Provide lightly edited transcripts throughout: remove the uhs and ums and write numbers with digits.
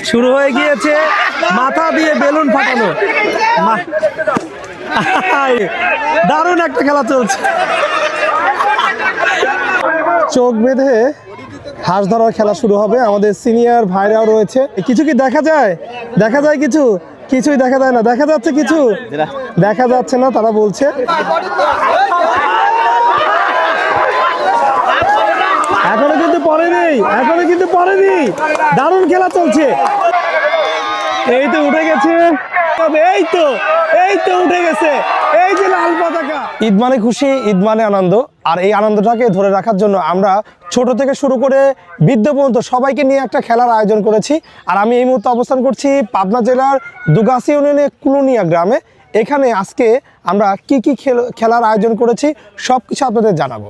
শুরু হয়ে গিয়েছে মাথা দিয়ে বেলুন ফাটানো। দারুণ একটা খেলা চলছে। চোখ বেঁধে হাঁস ধরার খেলা শুরু হবে। আমাদের সিনিয়র ভাইরাও রয়েছে। কিছু কি দেখা যায়? দেখা যায় কিছু? কিছুই দেখা যায় না। দেখা যাচ্ছে কিছু? দেখা যাচ্ছে না তারা বলছে। এখনো কিন্তু পড়েনি, দারুণ খেলা চলছে। এই তো উঠে গেছে, এই তো উঠে গেছে, এই যে লাল পতাকা। ঈদ মানে খুশি, ঈদ মানে আনন্দ। আর এই আনন্দটাকে ধরে রাখার জন্য আমরা ছোট থেকে শুরু করে বৃদ্ধ পর্যন্ত সবাইকে নিয়ে একটা খেলার আয়োজন করেছি। আর আমি এই মুহূর্তে অবস্থান করছি পাবনা জেলার দুগাছি ইউনিয়নের কুলুনিয়া গ্রামে। এখানে আজকে আমরা কি খেলার আয়োজন করেছি সব কিছু আপনাদের জানাবো।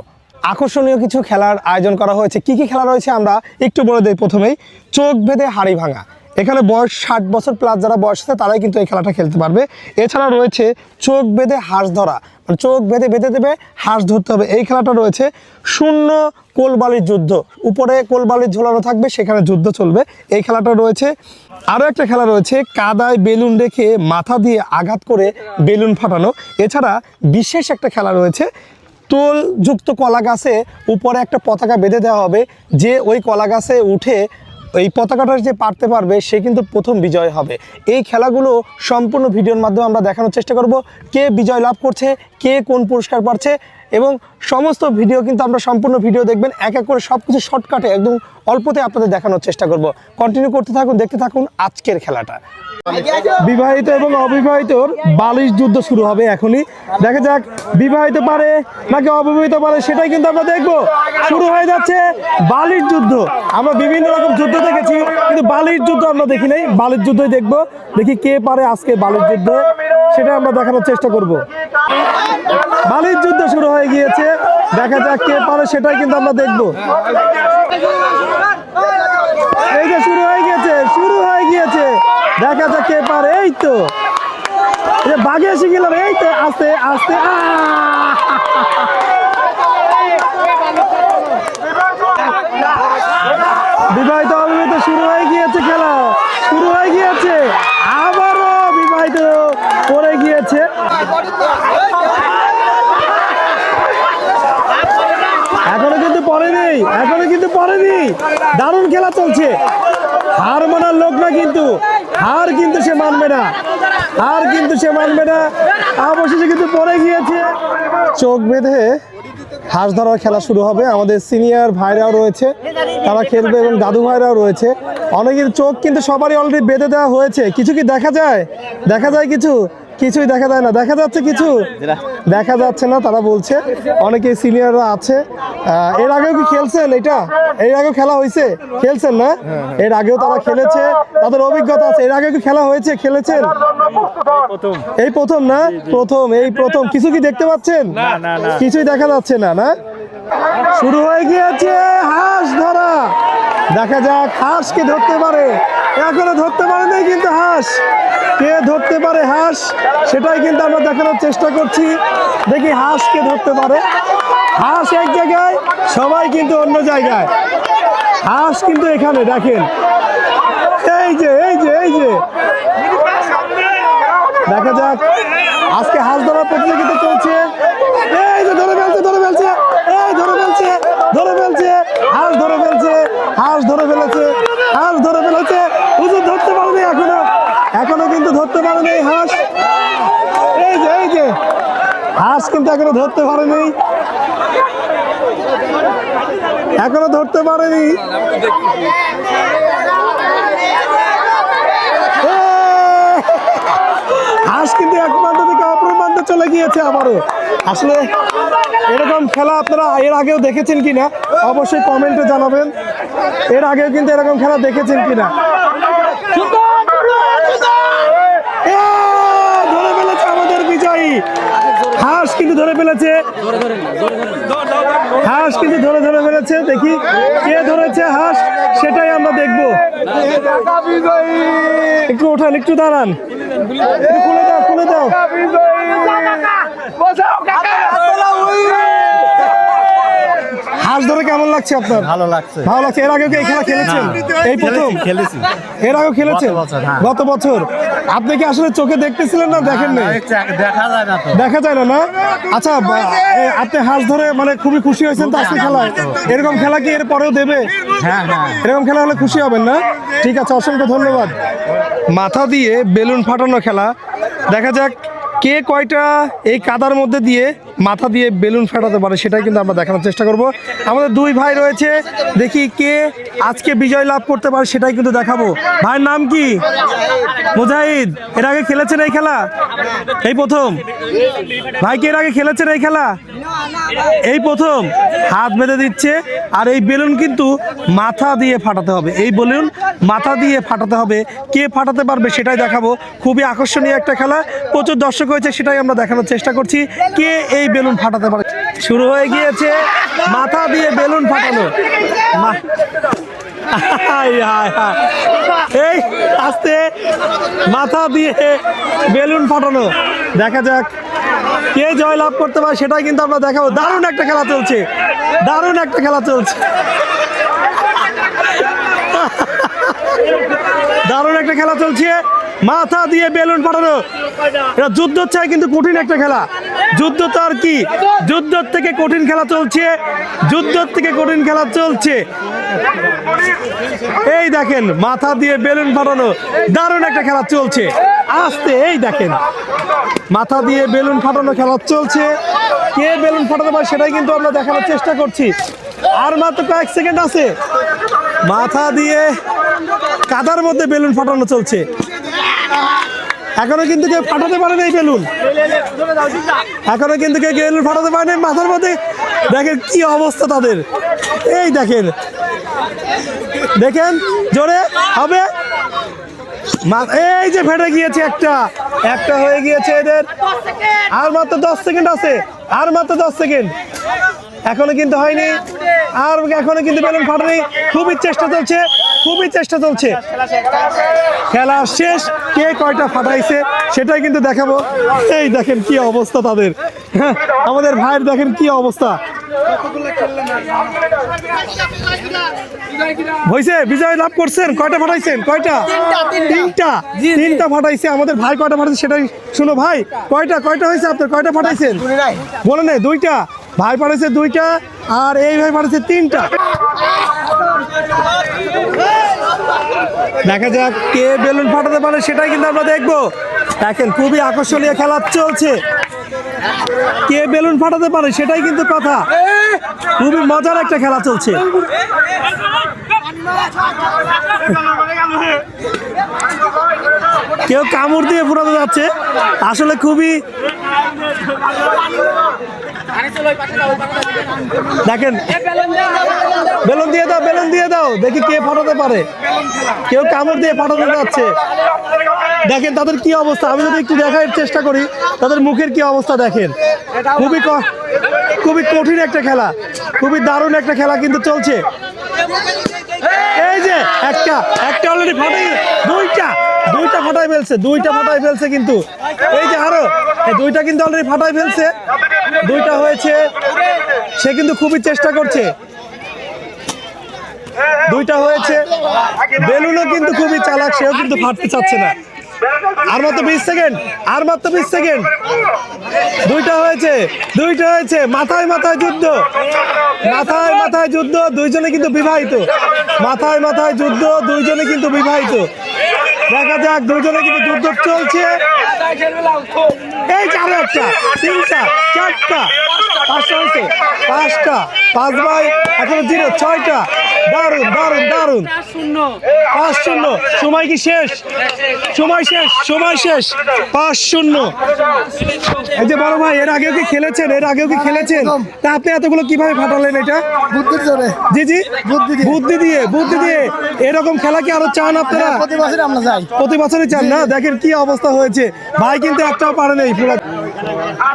আকর্ষণীয় কিছু খেলার আয়োজন করা হয়েছে। কি খেলা রয়েছে আমরা একটু বলে দিই। প্রথমেই চোখ বেঁধে হাড়ি ভাঙা। এখানে বয়স 60 বছর প্লাস যারা বয়স আছে তারাই কিন্তু এই খেলাটা খেলতে পারবে। এছাড়া রয়েছে চোখ বেঁধে হাঁস ধরা, মানে চোখ বেঁধে দেবে, হাঁস ধরতে হবে। এই খেলাটা রয়েছে শূন্য কোলবালির যুদ্ধ, উপরে কোলবালির ঝোলানো থাকবে, সেখানে যুদ্ধ চলবে। এই খেলাটা রয়েছে। আরও একটা খেলা রয়েছে কাদায় বেলুন রেখে মাথা দিয়ে আঘাত করে বেলুন ফাটানো। এছাড়া বিশেষ একটা খেলা রয়েছে তোলযুক্ত কলা গাছে উপরে একটা পতাকা বেঁধে দেওয়া হবে। যে ওই কলা গাছে উঠে এই পতাকাটা যে পারতে পারবে সে কিন্তু প্রথম বিজয় হবে। এই খেলাগুলো সম্পূর্ণ ভিডিওর মাধ্যমে আমরা দেখানোর চেষ্টা করব কে বিজয় লাভ করছে, কে কোন পুরস্কার পাচ্ছে, এবং সমস্ত ভিডিও কিন্তু আমরা সম্পূর্ণ ভিডিও দেখবেন। এক এক করে সব কিছু শর্টকাটে একদম অল্পতে আপনাদের দেখানোর চেষ্টা করব। কন্টিনিউ করতে থাকুন, দেখতে থাকুন আজকের খেলাটা। বিবাহিত এবং অবিবাহিতর বালিশ যুদ্ধ শুরু হবে এখনই। দেখা যাক বিবাহিত পারে নাকি অবিবাহিত পারে, সেটাই কিন্তু আমরা দেখবো। শুরু হয়ে যাচ্ছে বালিশ যুদ্ধ। আমরা বিভিন্ন রকম যুদ্ধ দেখেছি, কিন্তু বালিশ যুদ্ধ আমরা দেখি নাই। বালিশ যুদ্ধই দেখবো, দেখি কে পারে আজকে বালিশ যুদ্ধ, সেটা আমরা দেখানোর চেষ্টা করব। বালিশ যুদ্ধ শুরু হয়ে গিয়েছে, দেখা যাক কে পারে, সেটাই কিন্তু আমরা দেখবো। এই যে শুরু হয়ে গিয়েছে, দেখা যাক কে পারে। এই তো বাঘে এসে গেলাম, এই তো আস্তে আস্তে। বিবাহিত অবিবাহিত শুরু হয়ে গিয়েছে, খেলা শুরু হয়ে গিয়েছে। আবারও বিবাহিত পড়ে গিয়েছে। এখনো কিন্তু পড়েনি, দারুণ খেলা চলছে। হার মানার লোক না, কিন্তু হার কিন্তু সে মানবে না, অবশেষে কিন্তু পড়ে গিয়েছে। চোখ বেঁধে হাঁস ধরার খেলা শুরু হবে। আমাদের সিনিয়র ভাইরাও রয়েছে, তারা খেলবে, এবং দাদু ভাইরাও রয়েছে। অনেকের চোখ কিন্তু সবারই অলরেডি বেঁধে দেওয়া হয়েছে। কিছু কি দেখা যায়? কিছুই দেখা যায় না। দেখা যাচ্ছে কিছু? দেখা যাচ্ছে না তারা বলছে। অনেকে সিনিয়ররা আছে। এর আগেও কি খেলছেন? এর আগেও খেলা হয়েছে? খেলছেন না? এর আগেও তারা খেলেছে, তাদের অভিজ্ঞতা আছে। এর আগেও কি খেলা হয়েছে, খেলেছেন? এই প্রথম না? প্রথম। কিছু কি দেখতে পাচ্ছেন? কিছুই দেখা যাচ্ছে না। শুরু হয়ে গিয়েছে হাঁস ধরা। দেখা যাক হাঁস কে ধরতে পারে। এখনো ধরতে পারে নাই, কিন্তু হাঁস কে ধরতে পারে, হাঁস সেটাই কিন্তু আমরা দেখানোর চেষ্টা করছি। দেখি হাঁস কে ধরতে পারে। হাঁস এক জায়গায়, সবাই কিন্তু অন্য জায়গায়। হাঁস কিন্তু এখানে দেখেন, এই যে দেখা যাক আজকে হাঁস ধরার প্রতিযোগিতা চলছে। এই যে ধরে ফেলছে, হাঁস ধরে ফেলেছে। হুজুর ধরতে পারেনি এখনো কিন্তু ধরতে পারেনি হাঁস। এই যে হাঁস কিন্তু এখনো ধরতে পারেনি, হাঁস কিন্তু এক প্রান্ত থেকে অপর প্রান্তে চলে গিয়েছে আবারও। আসলে এরকম খেলা আপনারা এর আগেও দেখেছেন কিনা অবশ্যই কমেন্টে জানাবেন। এর আগেও কিন্তু এরকম খেলা দেখেছেন কিনা। ধরে ফেলেছে আমাদের বিজয়ী হাঁস, কিন্তু ধরে ফেলেছে। দেখি কে ধরেছে হাঁস, সেটাই আমরা দেখবো। একটু ওঠান, একটু দাঁড়ান, খুলে দাও। হাঁস ধরে কেমন লাগছে আপনার? ভালো লাগছে। ভালো লাগছে। এর আগে কি এই খেলা খেলেছেন? এই প্রথম খেলেছি। এর আগে খেলেছেন? গত বছর, হ্যাঁ। গত বছর। আপনি কি আসলে চোখে দেখতেছিলেন না দেখেন নাই? দেখা যায় না তো। দেখা যায় না না? আচ্ছা আপনি হাঁস ধরে মানে খুবই খুশি হয়েছেন তো আজকে খেলায়? এরকম খেলা কি এর পরেও দেবে? হ্যাঁ হ্যাঁ। এরকম খেলা হলে খুশি হবেন না? ঠিক আছে, অসংখ্য ধন্যবাদ। মাথা দিয়ে বেলুন ফাটানো খেলা, দেখা যাক কে কয়টা এই কাদার মধ্যে দিয়ে মাথা দিয়ে বেলুন ফাটাতে পারে সেটাই কিন্তু আমরা দেখানোর চেষ্টা করব। আমাদের দুই ভাই রয়েছে, দেখি কে আজকে বিজয় লাভ করতে পারে সেটাই কিন্তু দেখাবো। ভাইয়ের নাম কি? মুজাহিদ। এর আগে খেলেছেন এই খেলা? এই প্রথম? ভাই কি এর আগে খেলেছেন এই খেলা? এই প্রথম। হাত বেঁধে দিচ্ছে, আর এই বেলুন কিন্তু মাথা দিয়ে ফাটাতে হবে। এই বেলুন মাথা দিয়ে ফাটাতে হবে, কে ফাটাতে পারবে সেটাই দেখাবো। খুবই আকর্ষণীয় একটা খেলা, প্রচুর দর্শক হয়েছে, সেটাই আমরা দেখানোর চেষ্টা করছি কে এই বেলুন ফাটাতে পারে। শুরু হয়ে গিয়েছে মাথা দিয়ে বেলুন ফাটানো। এই আস্তে মাথা দিয়ে বেলুন ফাটানো, দেখা যাক কে জয় লাভ করতে পারে সেটাই কিন্তু আমরা দেখাবো। দারুণ একটা খেলা চলছে, দারুণ একটা খেলা চলছে, দারুণ একটা খেলা চলছে। মাথা দিয়ে বেলুন ফাটানো, এটা যুদ্ধ চাই কিন্তু কঠিন একটা খেলা। যুদ্ধ তো আর কি, যুদ্ধের থেকে কঠিন খেলা চলছে, যুদ্ধের থেকে কঠিন খেলা চলছে। এই দেখেন মাথা দিয়ে বেলুন ফাটানো, দারুণ একটা খেলা চলছে। আস্তে, এই দেখেন মাথা দিয়ে বেলুন ফাটানো খেলা চলছে, কে বেলুন ফাটাতে পারে সেটাই কিন্তু আমরা দেখানোর চেষ্টা করছি। আর মাত্র কয়েক সেকেন্ড আছে। মাথা দিয়ে কাদার মধ্যে বেলুন ফাটানো চলছে, এখনো কিন্তু কেউ ফাটাতে পারে না এই বেলুন, এখনো কিন্তু কেউ বেলুন ফাটাতে পারে না মাথার মধ্যে। দেখেন কি অবস্থা তাদের, এই দেখেন, দেখেন জোরে হবে। এই যে ফেটে গিয়েছে একটা, একটা হয়ে গিয়েছে এদের। আর মাত্র 10 সেকেন্ড আছে, আর মাত্র 10 সেকেন্ড, এখনো কিন্তু হয়নি, আর এখনো কিন্তু বেলুন ফাটেনি। খুবই চেষ্টা চলছে, খুবই চেষ্টা চলছে। খেলা শেষ, কে কয়টা ফাটাইছে সেটাই কিন্তু দেখাবো। এই দেখেন কি অবস্থা তাদের, আমাদের ভাইয়ের দেখেন কি অবস্থা হয়েছে। বিজয় লাভ করছেন, কয়টা ফাটাইছেন? কয়টা? তিনটা, তিনটা ফাটাইছে আমাদের ভাই। কয়টা ফাটাইছে সেটাই শুনো। ভাই কয়টা, কয়টা হয়েছে আপনার? কয়টা ফাটাইছেন বলে নেই? দুইটা। ভাই পাঠাইছে দুইটা, আর এই ভাই পাঠাইছে তিনটা। দেখা যাক কে বেলুন ফাটাতে পারে সেটাই কিন্তু আমরা দেখবো। দেখেন খুবই আকর্ষণীয় খেলা চলছে, কে বেলুন ফাটাতে পারে সেটাই কিন্তু কথা। খুবই মজার একটা খেলা চলছে। কেউ কামড় দিয়ে ফুটাতে যাচ্ছে, আসলে খুবই দেখেন। বেলুন দিয়ে দাও, বেলুন দিয়ে দাও, দেখি কে ফাটাতে পারে। কেউ কামড় দিয়ে ফাটাতে যাচ্ছে, দেখেন তাদের কি অবস্থা। আমি যদি একটু দেখার চেষ্টা করি তাদের মুখের কি অবস্থা দেখেন। খুবই খুবই কঠিন একটা খেলা, খুবই দারুণ একটা খেলা কিন্তু চলছে। এই যে একটা, একটা অলরেডি ফাটাই, দুইটা, দুইটা ফাটাই ফেলছে, দুইটা ফাটাই ফেলছে কিন্তু। এই যে আরো দুইটা কিন্তু অলরেডি ফাটাই ফেলছে, দুইটা হয়েছে। সে কিন্তু খুবই চেষ্টা করছে, দুইটা হয়েছে। বেলুনও কিন্তু খুবই চালাক, সেও কিন্তু ফাটতে চাচ্ছে না। আর মাত্র 20 সেকেন্ড, আর মাত্র 20 সেকেন্ড। দুইটা হয়েছে, দুইটা হয়েছে। মাথায় মাথায় যুদ্ধ, মাথায় মাথায় যুদ্ধ, দুইজনে কিন্তু বিবাহিত। মাথায় মাথায় যুদ্ধ, দুইজনে কিন্তু বিবাহিত। দেখা যাক, দুইজনে কিন্তু যুদ্ধ চলছে। এই চার, একটা, তিনটা, চারটা, পাঁচটা হয়েছে, পাঁচটা, 5 ভাই এখনো 0, 6টা। দারুন দারুন দারুন, 5-0। সময় কি শেষ? সময় শেষ, সময় শেষ। 5-0। এই যে বড় ভাই, এর আগেও কি খেলেছেন? এর আগেও কি খেলেছেন? তা আপনি এতগুলো কিভাবে ফাটালেন এটা? বুদ্ধির জোরে। জি জি, বুদ্ধি দিয়ে, বুদ্ধি দিয়ে। এরকম খেলা কি আরো চান আপনারা? প্রতি বছর আমরা যাই, প্রতি বছরই চান না? দেখেন কি অবস্থা হয়েছে। ভাই কিন্তু একটাও পারে নাই।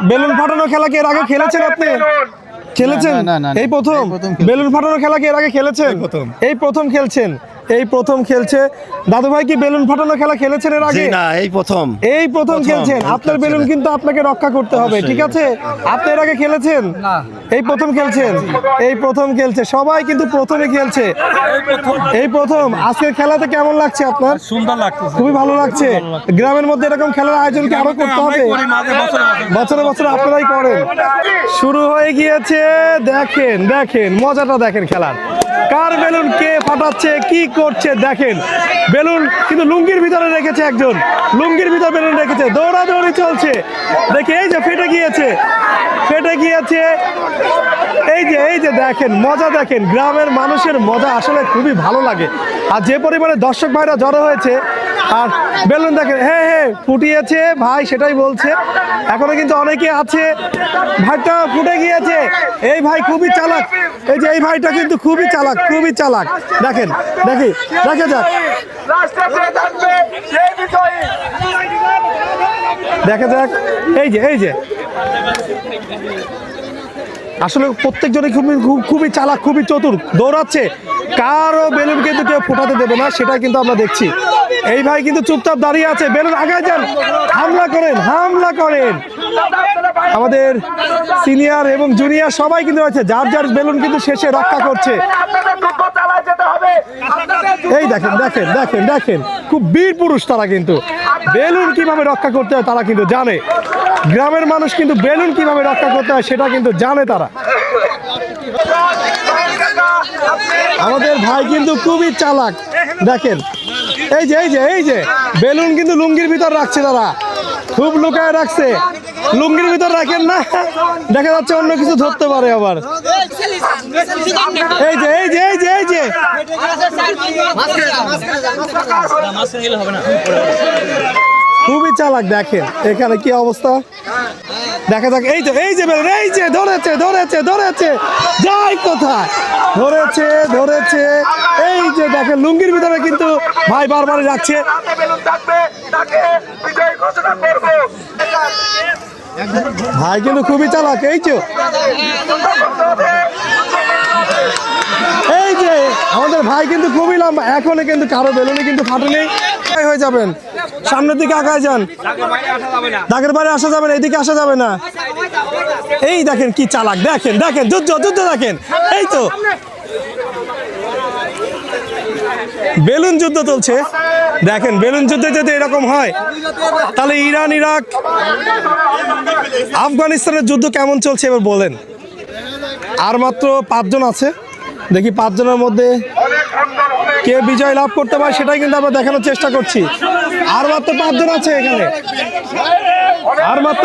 বেলুন ফাটানো খেলা কি এর আগে খেলেছেন আপনি? খেলেছেন? না, না, না, এই প্রথম? এই প্রথম খেলছি। বেলুন ফাটানো খেলা কি এর আগে খেলেছেন? এই প্রথম খেলছেন। এই প্রথম খেলছে। দাদু ভাই কি বেলুন ফাটানো খেলা খেলেছেন এর আগে? না, এই প্রথম। এই প্রথম খেলছেন। আপনার বেলুন কিন্তু আপনাকে রক্ষা করতে হবে, ঠিক আছে? আপনি এর আগে খেলেছেন? এই প্রথম খেলছেন। এই প্রথম খেলছে, সবাই কিন্তু প্রথমে খেলছে। এই প্রথম। আজকের খেলাতে কেমন লাগছে আপনার? সুন্দর লাগছে। খুবই ভালো লাগছে। গ্রামের মধ্যে এরকম খেলার আয়োজন কি আরো করতে হবে? বছরে বছরে আপনারাই করেন। শুরু হয়ে গিয়েছে। দেখেন দেখেন মজাটা দেখেন খেলার। কার বেলুন কে ফাটাচ্ছে, কি করছে দেখেন। বেলুন কিন্তু লুঙ্গির ভিতরে রেখেছে একজন, লুঙ্গির ভিতরে বেলুন রেখেছে, দৌড়াদৌড়ি চলছে। দেখে এই যে ফেটে গিয়েছে, ফেটে গিয়েছে। এই যে দেখেন মজা, দেখেন গ্রামের মানুষের মজা আসলে খুবই ভালো লাগে। আর যে পরিমাণে দর্শক ভাইরা জড়ো হয়েছে, আর বেলুন দেখেন হ্যাঁ ফুটিয়েছে ভাই, সেটাই বলছে। এখনো কিন্তু অনেকে আছে। ভাইটা ফুটে গিয়েছে। এই ভাই খুবই চালাক। এই যে এই ভাইটা কিন্তু খুবই চালাক, খুবই চালাক। দেখেন দেখা যাক, দেখা যাক। এই যে আসলে প্রত্যেকজনই খুবই চালাক, খুবই চতুর, দৌড়াচ্ছে। কারো বেলুন কিন্তু কেউ ফোটাতে দেবে না, সেটা কিন্তু আমরা দেখছি। এই ভাই কিন্তু চুপচাপ দাঁড়িয়ে আছে। বেলুন আগায় যান, হামলা করেন, হামলা করেন। আমাদের সিনিয়র এবং জুনিয়র সবাই কিন্তু আছে, যার যার বেলুন কিন্তু শেষে রক্ষা করছে। এই দেখেন দেখেন দেখেন দেখেন, খুব বীর পুরুষ তারা, কিন্তু বেলুন কিভাবে রক্ষা করতে হয় তারা কিন্তু জানে। গ্রামের মানুষ কিন্তু বেলুন কিভাবে রক্ষা করতে হয় সেটা কিন্তু জানে তারা। আমাদের ভাই কিন্তু খুবই চালাক। দেখেন এই যে বেলুন কিন্তু লুঙ্গির ভিতর রাখছে তারা, খুব লুকায় রাখছে। লুঙ্গির ভিতর রাখেন না, দেখা যাচ্ছে অন্য কিছু ধরতে পারে আবার। এই যে খুবই চালাক। দেখেন এখানে কি অবস্থা, দেখা যাক। এই যে বেলুন, এই যে ধরেছে যাই কোথায়, ধরেছে। এই যে দেখেন লুঙ্গির ভিতরে কিন্তু ভাই বারবারই রাখছে। ভাই কিন্তু খুবই চালাক। এই যে আমাদের ভাই কিন্তু খুবই লম্বা। এখনো কিন্তু কারো বেলুনে কিন্তু ফাটেনি। হয়ে যাবেন, সামনের দিকে আগায় যান। দাগের বাইরে আসা যাবে না, এদিকে আসা যাবে না। এই দেখেন কি চালাক, দেখেন যুদ্ধ দেখেন। এই তো বেলুন যুদ্ধ চলছে। দেখেন বেলুন যুদ্ধে যদি এরকম হয় তাহলে ইরান, ইরাক, আফগানিস্তানের যুদ্ধ কেমন চলছে এবার বলেন। আর মাত্র 5 জন আছে। দেখি 5 জনের মধ্যে কে বিজয় লাভ করতে পারে সেটাই কিন্তু আমরা দেখানোর চেষ্টা করছি। আর মাত্র 5 জন আছে এখানে, আর মাত্র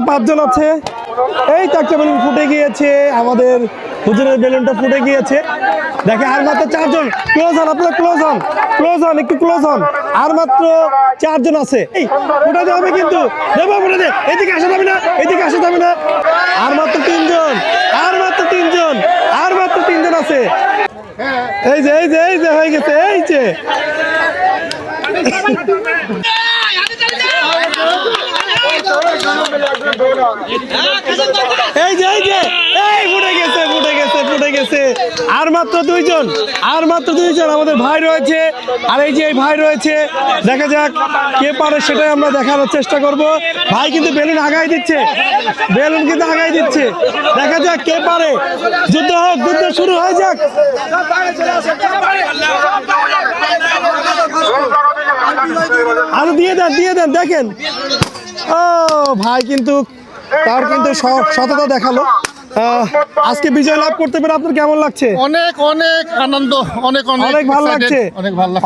5 জন আছে। এই তো একটা বেলুন ফুটে গিয়েছে, আমাদের হুজুরের বেলুনটা ফুটে গিয়েছে। দেখে আর মাত্র 4 জন। ক্লোজ হন আপনারা, ক্লোজ হন, একটু ক্লোজ হন। আর মাত্র 4 জন আছে। এই ফুটাতে হবে কিন্তু, দেবো ফুটাতে। এদিকে আসা যাবে না, আর মাত্র 3 জন, আর মাত্র 3 জন আছে। এই যে হয়ে গেছে। এই যে ফুটে গেছে। আর মাত্র 2 জন, আমাদের ভাই রয়েছে। আর এই যে এই ভাই রয়েছে, দেখা যাক কে পারে সেটাই আমরা দেখানোর চেষ্টা করব। ভাই কিন্তু বেলুন আগাই দিচ্ছে, দেখা যাক কে পারে। যুদ্ধ হোক, যুদ্ধ শুরু হয়ে যাক। আর দিয়ে দেন দেখেন। ও ভাই কিন্তু তার কিন্তু সততা দেখালো। আজকে বিজয় লাভ করতে পেরে আপনার কেমন লাগছে? অনেক আনন্দ, অনেক ভালো লাগছে।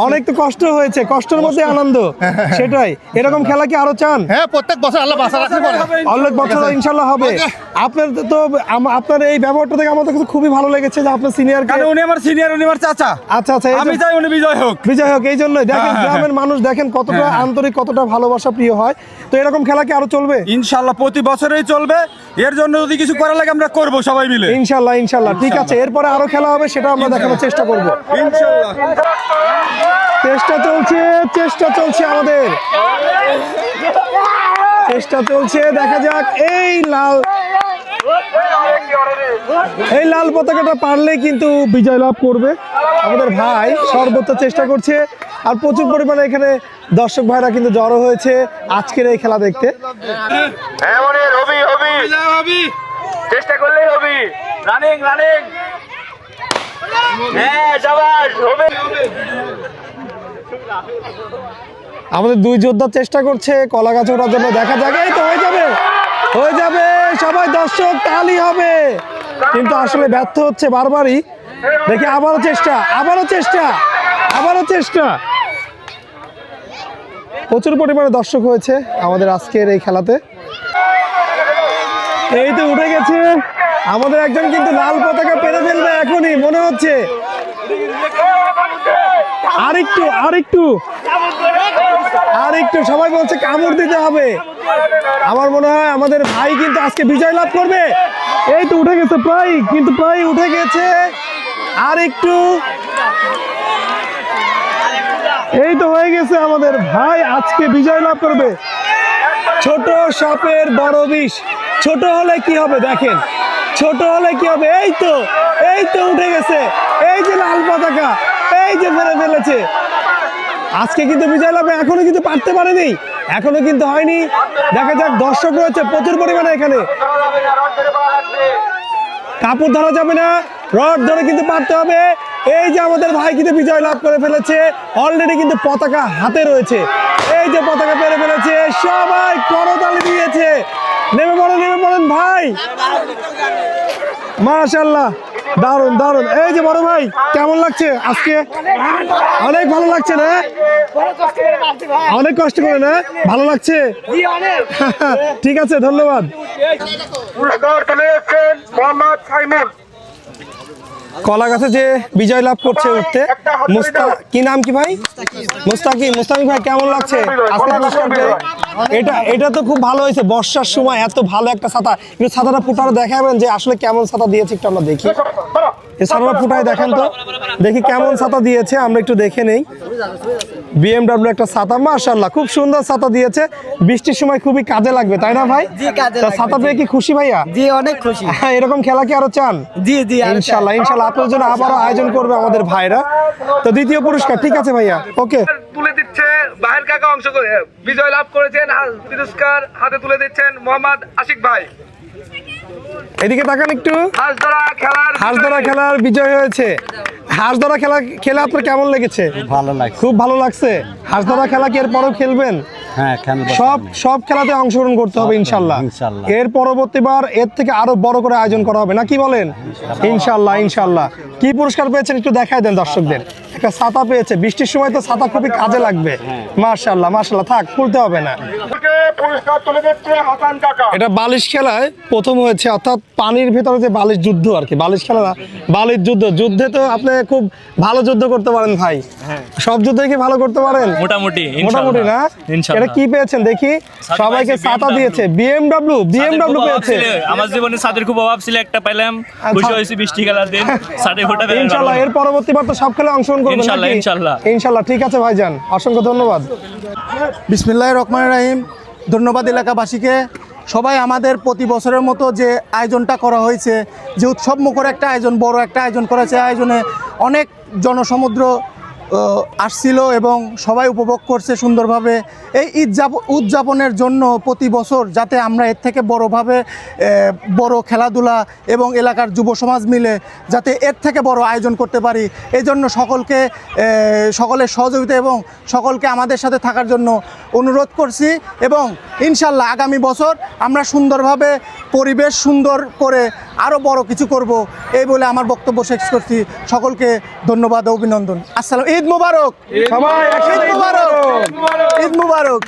অনেক তো কষ্ট হয়েছে, কষ্টের মধ্যে আনন্দ, সেটাই। এরকম খেলা কি আরো চান? হ্যাঁ, প্রত্যেক বছর আল্লাহ বাঁচা রাখতে পারে। অনেক বছর ইনশাল্লাহ হবে। আপনার তো আপনার এই ব্যবহারটা থেকে আমাদের কাছে খুবই ভালো লেগেছে যে আপনার সিনিয়র, উনি আমার সিনিয়র, উনি আমার চাচা। আচ্ছা, আমি চাই উনি বিজয় হোক। এই জন্যই দেখেন গ্রামের মানুষ দেখেন কতটা আন্তরিক, কতটা ভালোবাসা প্রিয় হয়। তো এরকম খেলা কি আরো চলবে? ইনশাল্লাহ প্রতি বছরই চলবে। এর জন্য যদি কিছু করা লাগে আমরা করবো সবাই মিলে। ইনশাল্লাহ ঠিক আছে। এরপরে আরো খেলা হবে, সেটা আমরা দেখানোর চেষ্টা করবো ইনশাল্লাহ। চেষ্টা চলছে আমাদের, চেষ্টা চলছে। দেখা যাক এই লাল এই লাল পতাকাটা পারলেই কিন্তু বিজয় লাভ করবে আমাদের ভাই, সর্বোচ্চ চেষ্টা করছে। আর প্রচুর পরিমাণে এখানে দর্শক ভাইরা কিন্তু জড়ো হয়েছে আজকের এই খেলা দেখতে। চেষ্টা করলেই হবে। রানিং রানিং, হ্যাঁ শাবাশ, হবে। আমাদের দুই যোদ্ধা চেষ্টা করছে কলা গাছ ওঠার জন্য, দেখা যাক। এই তো হয়ে যাবে, হয়ে যাবে, সবাই দর্শক তালি হবে, কিন্তু আসলে ব্যর্থ হচ্ছে বারবারই। দেখি আবারও চেষ্টা, আবারও চেষ্টা, আবারও চেষ্টা। প্রচুর পরিমাণে দর্শক হয়েছে আমাদের আজকের এই খেলাতে। এই তো উঠে গেছে আমাদের একজন, কিন্তু লাল পতাকা পেরে ফেলবে এখনই মনে হচ্ছে। আরেকটু আরেকটু আরেকটু, সবাই বলছে কামড় দিতে হবে। আমার মনে হয় আমাদের ভাই কিন্তু আজকে বিজয় লাভ করবে। এই তো উঠে গেছে প্রায়, কিন্তু প্রায় উঠে গেছে। আর একটু, এই তো হয়ে গেছে, আমাদের ভাই আজকে বিজয় লাভ করবে। ছোট সাপের বড় বিষ, ছোট হলে কি হবে দেখেন, ছোট হলে কি হবে। এই তো, এই তো উঠে গেছে, এই যে লাল পতাকা, এই যে ফেলে ফেলেছে। আজকে কিন্তু বিজয় লাভ এখনো কিন্তু পারতে পারেনি, এখনো কিন্তু হয়নি। দেখা যাক, দর্শক রয়েছে প্রচুর পরিমাণে এখানে। কাপড় ধরা যাবে না, রড ধরে কিন্তু পারতে হবে। এই যে আমাদের ভাই কিন্তু বিজয় লাভ করে ফেলেছে, অলরেডি কিন্তু পতাকা হাতে রয়েছে। এই যে পতাকা পেরে ফেলেছে, সবাই করতালি দিয়েছে। নেমে পড়েন ভাই, মাশাআল্লাহ, দারুন দারুন। এই যে বড় ভাই, কেমন লাগছে আজকে? অনেক ভালো লাগছে না? অনেক কষ্ট করে না? ভালো লাগছে? ঠিক আছে, ধন্যবাদ। কলা গাছে যে বিজয় লাভ করছে উঠতে, কি নাম কি ভাই? মুস্তাকিম ভাই, কেমন লাগছে আজকে পুরস্কার পেয়ে? এটা তো খুব ভালো হয়েছে, বর্ষার সময় এত ভালো একটা ছাতা। একটু ছাতাটা ফুটানো দেখাবেন যে আসলে কেমন ছাতা দিয়েছে, একটু আমরা দেখি। এই ছাতাটা ফুটায় দেখেন তো, দেখি কেমন ছাতা দিয়েছে, আমরা একটু দেখে নেই। BMW একটা ছাতা, মাশাআল্লাহ, খুব সুন্দর ছাতা দিয়েছে। বৃষ্টির সময় খুবই কাজে লাগবে, তাই না ভাই? তা ছাতা পেয়ে কি খুশি ভাইয়া? জি, অনেক খুশি। হ্যাঁ, এরকম খেলা কি আরো চান? জি জি, ইনশাআল্লাহ ইনশাআল্লাহ আপনার জন্য আবারও আয়োজন করবে আমাদের ভাইরা। তো দ্বিতীয় পুরস্কার, ঠিক আছে ভাইয়া, ওকে। তুলে দিচ্ছে বাহির কাকা, অংশ করে বিজয় লাভ করেছেন, পুরস্কার হাতে তুলে দিচ্ছেন মোহাম্মদ আশিক ভাই। এদিকে তাকান একটু। হাঁস ধরা খেলার বিজয় হয়েছে। হাঁস ধরা খেলা খেলে আপনার কেমন লেগেছে? ভালো লাগছে, খুব ভালো লাগছে। হাঁস ধরা খেলা কি এর পরেও খেলবেন? হ্যাঁ খেলবো। সব খেলাতে অংশগ্রহণ করতে হবে ইনশাল্লাহ। এর পরবর্তীবার এর থেকে আরো বড় করে আয়োজন করা হবে, না কি বলেন? ইনশাল্লাহ ইনশাল্লাহ। কি পুরস্কার পেয়েছেন একটু দেখায় দেন দর্শকদের। একটা ছাতা পেয়েছে, বৃষ্টির সময় তো ছাতা খুবই কাজে লাগবে। মাশাআল্লাহ মাশাআল্লাহ, থাক খুলতে হবে না। এটা বালিশ খেলায় প্রথম হয়েছে, অর্থাৎ পানির ভেতরে যে বালিশ যুদ্ধ আর কি, বালিশ খেলা না, বালিশ যুদ্ধে তো আপনি খুব ভালো যুদ্ধ করতে পারেন ভাই। সব যুদ্ধে কি ভালো করতে পারেন? মোটামুটি না? এটা কি পেয়েছেন দেখি? সবাইকে ছাতা দিয়েছে, BMW পেয়েছে। আমার জীবনে ছাদের খুব অভাব ছিল, একটা পেলাম, খুশি হয়েছি। বৃষ্টি খেলার দিন ছাদে ফোটা পেলাম। ইনশাআল্লাহ এর পরবর্তীবার তো সব খেলে অংশগ্রহণ করবেন ইনশাআল্লাহ, নাকি? ইনশাআল্লাহ। ইনশাআল্লাহ, ঠিক আছে ভাইজান, অসংখ্য ধন্যবাদ। বিসমিল্লাহির রহমানির রহিম। ধন্যবাদ এলাকাবাসীকে। সবাই আমাদের প্রতি বছরের মতো যে আয়োজনটা করা হয়েছে, যে উৎসব মুখর একটা আয়োজন, বড় একটা আয়োজন করেছে, আয়োজনে অনেক জনসমুদ্র আসছিল এবং সবাই উপভোগ করছে সুন্দরভাবে। এই উদযাপনের জন্য প্রতি বছর যাতে আমরা এর থেকে বড়োভাবে বড় খেলাধুলা এবং এলাকার যুব সমাজ মিলে যাতে এর থেকে বড় আয়োজন করতে পারি, এই জন্য সকলের সহযোগিতা এবং সকলকে আমাদের সাথে থাকার জন্য অনুরোধ করছি। এবং ইনশাল্লাহ আগামী বছর আমরা সুন্দরভাবে পরিবেশ সুন্দর করে আরও বড় কিছু করব, এই বলে আমার বক্তব্য শেষ করছি। সকলকে ধন্যবাদ ও অভিনন্দন। আসসালাম, ঈদ মুবারক। সবাই ঈদ মুবারক।